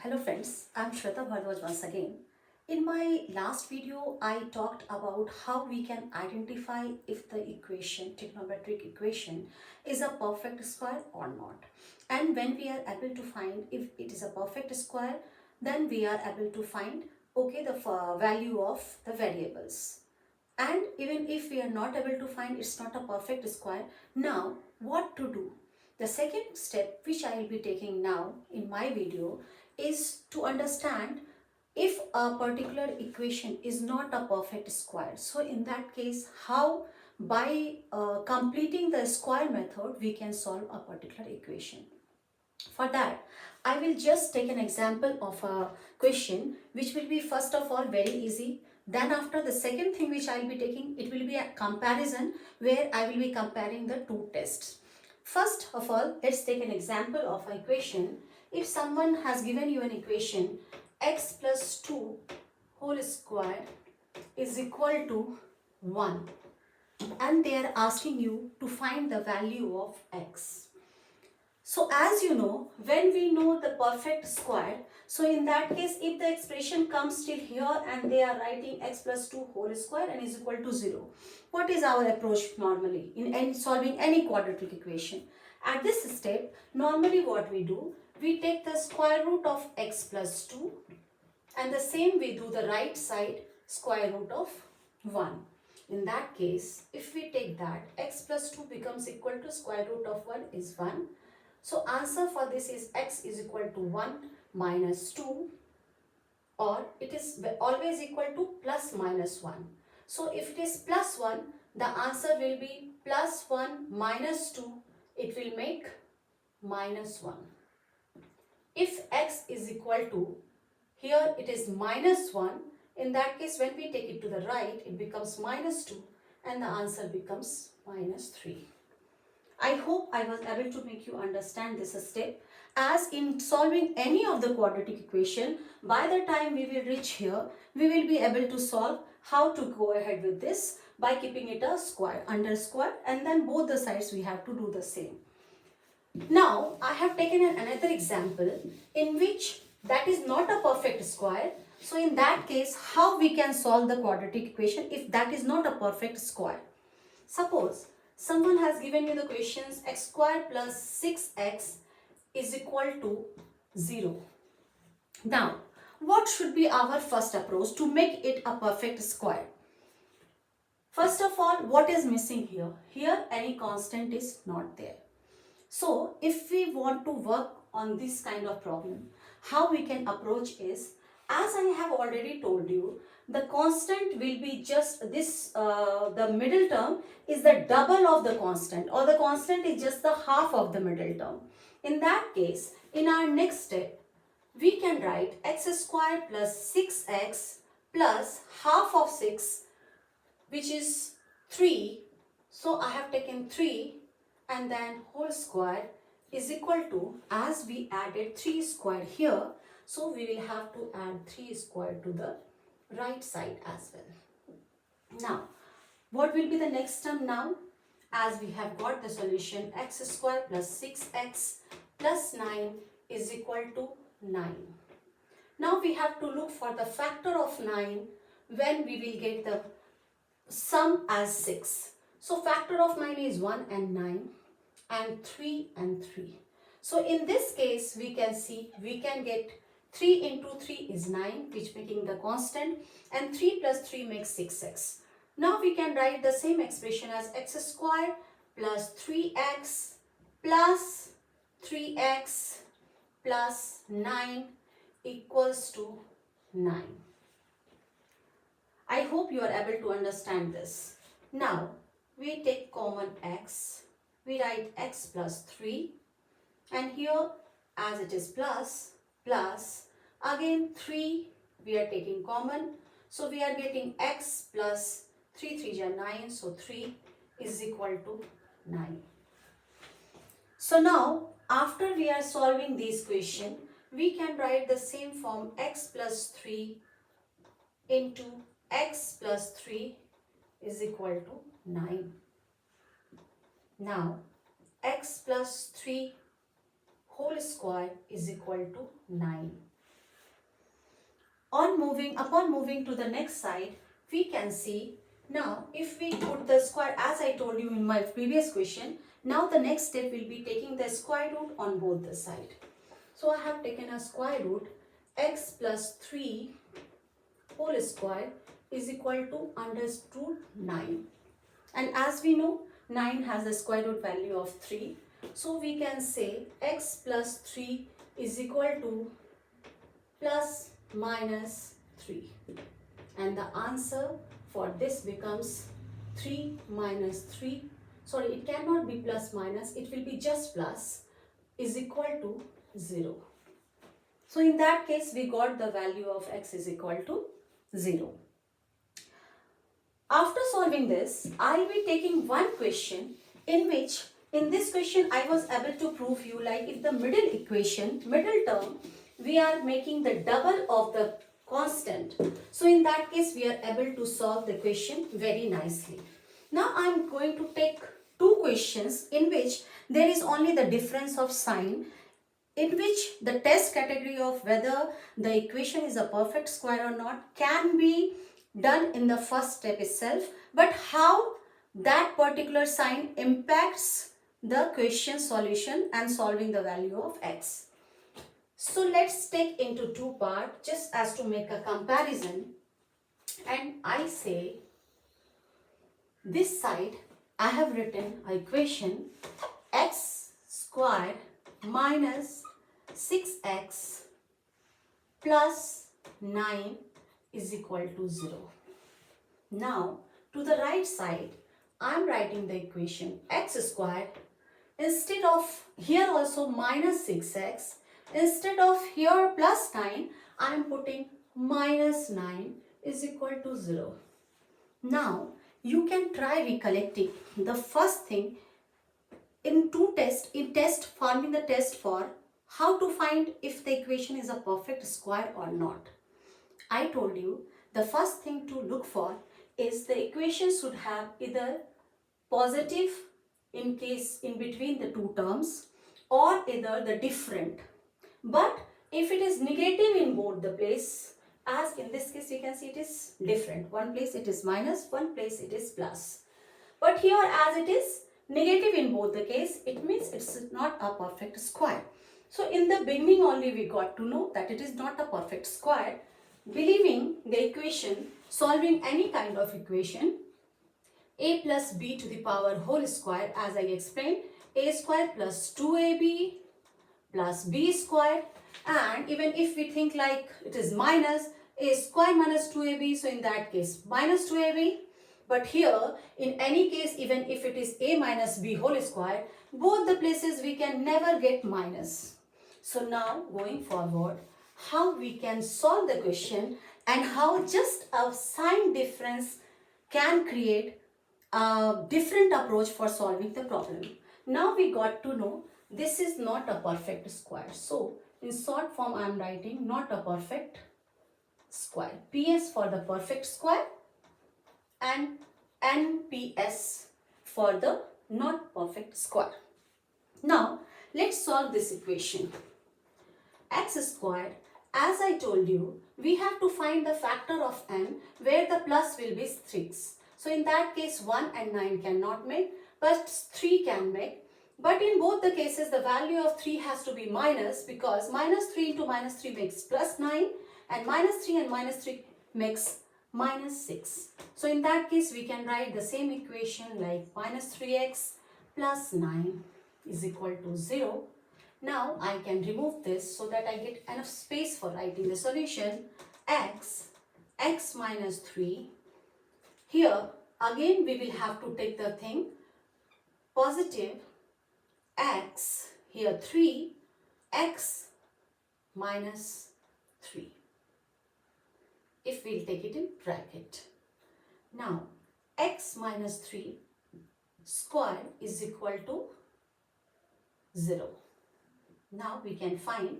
Hello friends, I'm Shweta Bhardwaj once again. In my last video, I talked about how we can identify if the equation, trigonometric equation, is a perfect square or not. And when we are able to find if it is a perfect square, then we are able to find, okay, the value of the variables. And even if we are not able to find it's not a perfect square, now what to do? The second step which I will be taking now in my video is to understand if a particular equation is not a perfect square. So in that case, how by completing the square method we can solve a particular equation. For that, I will just take an example of a question which will be first of all very easy. Then after, the second thing which I will be taking, it will be a comparison where I will be comparing the two tests. First of all, let's take an example of an equation. If someone has given you an equation x plus 2 whole square is equal to 1, and they are asking you to find the value of x. So as you know, when we know the perfect square, so in that case, if the expression comes till here and they are writing x plus 2 whole square and is equal to 0, what is our approach normally in solving any quadratic equation? At this step, normally what we do, we take the square root of x plus 2 and the same we do the right side square root of 1. In that case, if we take that, x plus 2 becomes equal to square root of 1 is 1. So answer for this is x is equal to 1 minus 2, or it is always equal to plus minus 1. So if it is plus 1, the answer will be plus 1 minus 2. It will make minus 1. If x is equal to, here it is minus 1. In that case, when we take it to the right, it becomes minus 2 and the answer becomes minus 3. I hope I was able to make you understand this step, as in solving any of the quadratic equation, by the time we will reach here, we will be able to solve how to go ahead with this by keeping it a square, under square, and then both the sides we have to do the same. Now, I have taken another example in which that is not a perfect square. So in that case, how we can solve the quadratic equation if that is not a perfect square? Suppose someone has given you the questions x square plus 6x is equal to 0. Now, what should be our first approach to make it a perfect square? First of all, what is missing here? Here, any constant is not there. So, if we want to work on this kind of problem, how we can approach is, as I have already told you, the constant will be just this, the middle term is the double of the constant, or the constant is just the half of the middle term. In that case, in our next step, we can write x square plus 6x plus half of 6, which is 3. So I have taken 3 and then whole square is equal to, as we added 3 square here, so we will have to add 3 square to the right side as well. Now, what will be the next term now? As we have got the solution, x square plus 6x plus 9 is equal to 9. Now we have to look for the factor of 9 when we will get the sum as 6. So factor of 9 is 1 and 9 and 3 and 3. So in this case, we can see we can get 3 into 3 is 9, which making the constant, and 3 plus 3 makes 6x. Now we can write the same expression as x square plus 3x plus 3x plus 9 equals to 9. I hope you are able to understand this. Now we take common x, we write x plus 3, and here as it is plus, again 3 we are taking common, so we are getting x plus 3 3 is 9, so 3 is equal to 9. So now after we are solving this question, we can write the same form x plus 3 into x plus 3 is equal to 9. Now x plus 3 whole square is equal to 9. Upon moving to the next side, we can see now if we put the square as I told you in my previous question, now the next step will be taking the square root on both the side. So I have taken a square root, x plus 3 whole square is equal to under root 9. And as we know, 9 has the square root value of 3. So we can say x plus 3 is equal to plus minus 3. And the answer for this becomes 3 minus 3. Sorry, it cannot be plus minus, it will be just plus, is equal to 0. So in that case, we got the value of x is equal to 0. After solving this, I will be taking one question in which, in this question, I was able to prove you like if the middle equation, middle term, we are making the double of the constant. So in that case, we are able to solve the question very nicely. Now I am going to take two questions in which there is only the difference of sign, in which the test category of whether the equation is a perfect square or not can be done in the first step itself, but how that particular sign impacts the question solution and solving the value of x. So let's take into two parts just as to make a comparison, and I say this side I have written a equation x squared minus 6x plus 9 is equal to 0. Now to the right side I am writing the equation x squared, instead of here also minus 6x, instead of here plus 9 I am putting minus 9 is equal to 0. Now you can try recollecting the first thing in forming the test for how to find if the equation is a perfect square or not. I told you the first thing to look for is the equation should have either positive in case in between the two terms or either the different. But if it is negative in both the place, as in this case you can see it is different. One place it is minus, one place it is plus. But here as it is negative in both the case, it means it's not a perfect square. So in the beginning only we got to know that it is not a perfect square. Believing the equation, solving any kind of equation, a plus b to the power whole square, as I explained, a square plus 2ab plus b square, and even if we think like it is minus a square minus 2ab, so in that case minus 2ab. But here in any case, even if it is a minus b whole square, both the places we can never get minus. So now going forward, how we can solve the question and how just a sign difference can create a different approach for solving the problem. Now we got to know this is not a perfect square. So in short form I am writing not a perfect square. PS for the perfect square and NPS for the not perfect square. Now let's solve this equation. X squared, as I told you, we have to find the factor of n where the plus will be 6. So in that case 1 and 9 cannot make, but 3 can make. But in both the cases the value of 3 has to be minus, because minus 3 into minus 3 makes plus 9 and minus 3 and minus 3 makes minus 6. So in that case we can write the same equation like minus 3x plus 9 is equal to 0. Now I can remove this so that I get enough space for writing the solution. X minus 3. Here again we will have to take the thing positive x, here 3, x minus 3. If we'll take it in bracket. Now x minus 3 square is equal to 0. Now we can find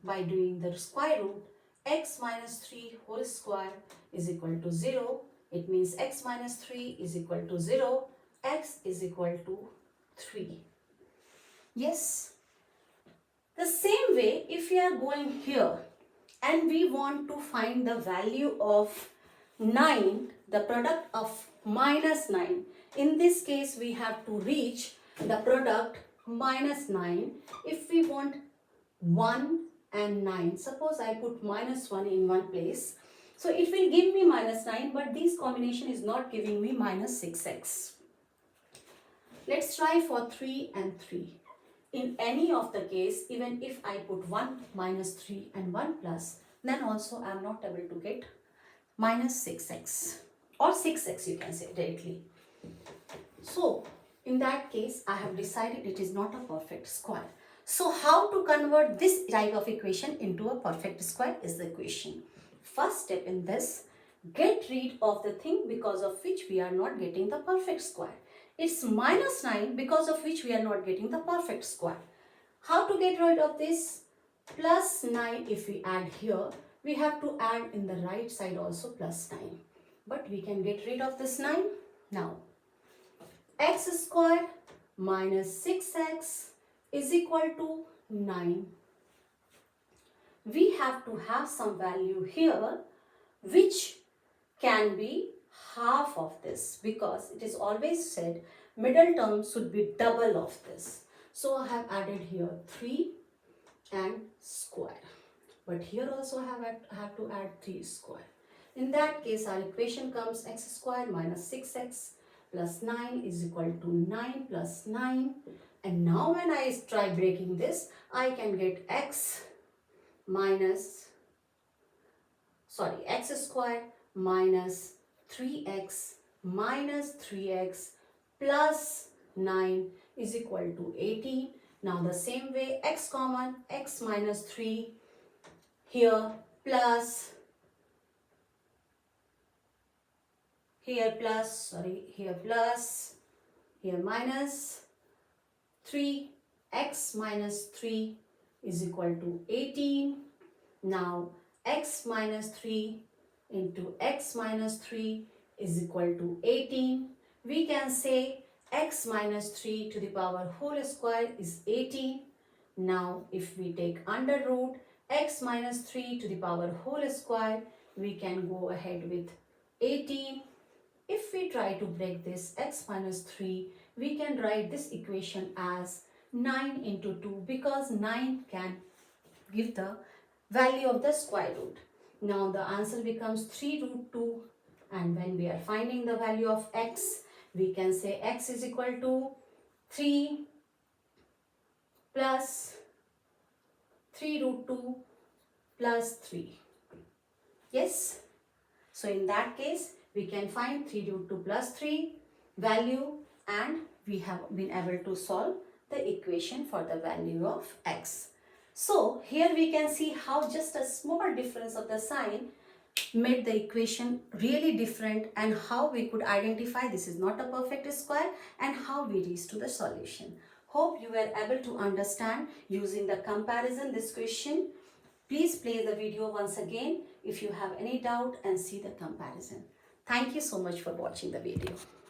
by doing the square root x minus 3 whole square is equal to 0. It means x minus 3 is equal to 0. X is equal to 3. Yes. The same way if we are going here, and we want to find the value of 9, the product of minus 9. In this case, we have to reach the product minus 9 if we want 1 and 9. Suppose I put minus 1 in one place. So it will give me minus 9, but this combination is not giving me minus 6x. Let's try for 3 and 3. In any of the case, even if I put 1 minus 3 and 1 plus, then also I am not able to get minus 6x or 6x, you can say directly. So in that case, I have decided it is not a perfect square. So how to convert this type of equation into a perfect square is the question. First step in this, get rid of the thing because of which we are not getting the perfect square. It's minus 9 because of which we are not getting the perfect square. How to get rid of this? Plus 9, if we add here, we have to add in the right side also plus 9. But we can get rid of this 9 now. X square minus 6x is equal to 9. We have to have some value here which can be half of this, because it is always said middle term should be double of this. So I have added here 3 and square. But here also I have to add 3 square. In that case, our equation comes x square minus 6x plus 9 is equal to 9 plus 9. And now when I try breaking this, I can get x square minus 3x minus 3x plus 9 is equal to 18. Now the same way, x common, x minus 3 here plus, here minus 3, x minus 3 is equal to 18. Now x minus 3 into x minus 3 is equal to 18. We can say x minus 3 to the power whole square is 18. Now if we take under root x minus 3 to the power whole square, we can go ahead with 18. If we try to break this x minus 3, we can write this equation as 9 into 2, because 9 can give the value of the square root. Now the answer becomes 3 root 2, and when we are finding the value of x, we can say x is equal to 3 plus 3 root 2 plus 3. Yes? So in that case, we can find 3 root 2 plus 3 value, and we have been able to solve the equation for the value of x. So here we can see how just a small difference of the sign made the equation really different, and how we could identify this is not a perfect square, and how we reached to the solution. Hope you were able to understand using the comparison this question. Please play the video once again if you have any doubt and see the comparison. Thank you so much for watching the video.